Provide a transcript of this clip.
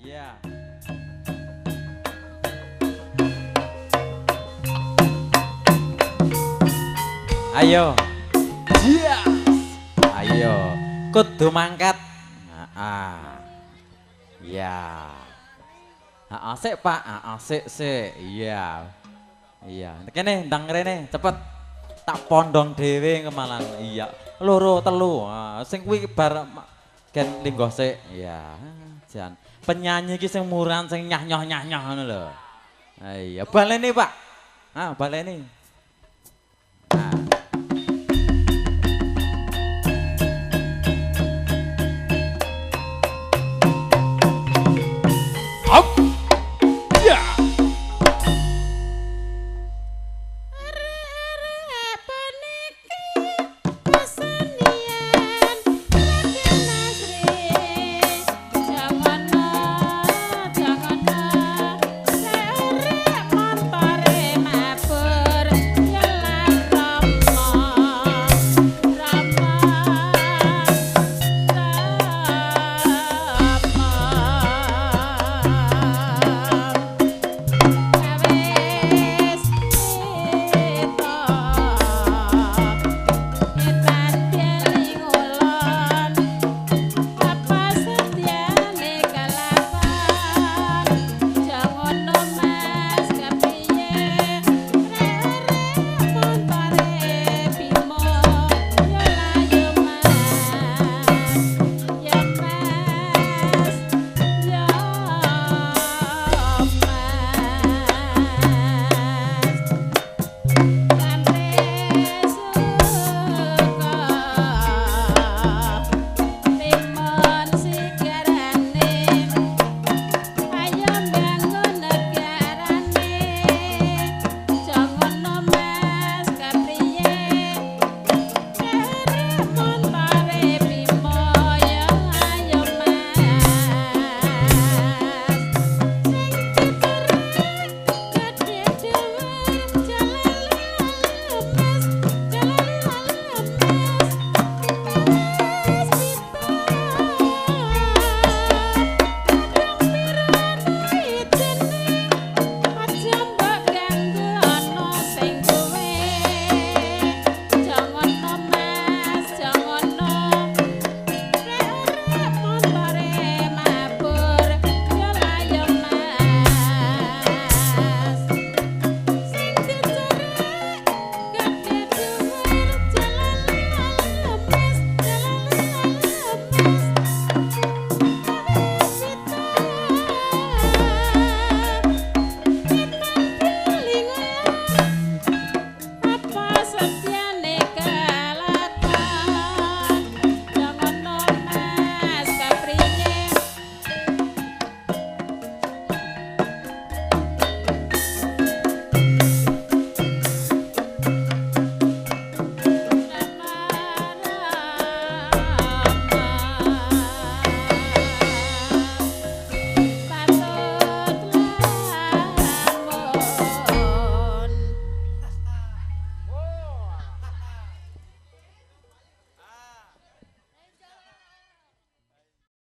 Iya. Ayo. Iya. Ayo. Kudu mangkat. Heeh. Iya. Heeh, sik Pak. Heeh, sik. Iya. Iya. Kene ndang rene, cepet. Tak pondong dhewe kemalan. Iya. Loro telu. Sing kuwi bar gen linggo sik. Iya. Jan. Penyanyi iki sing murahan sing nyah-nyoh ngono lho. Iya, baleni Pak. Baleni.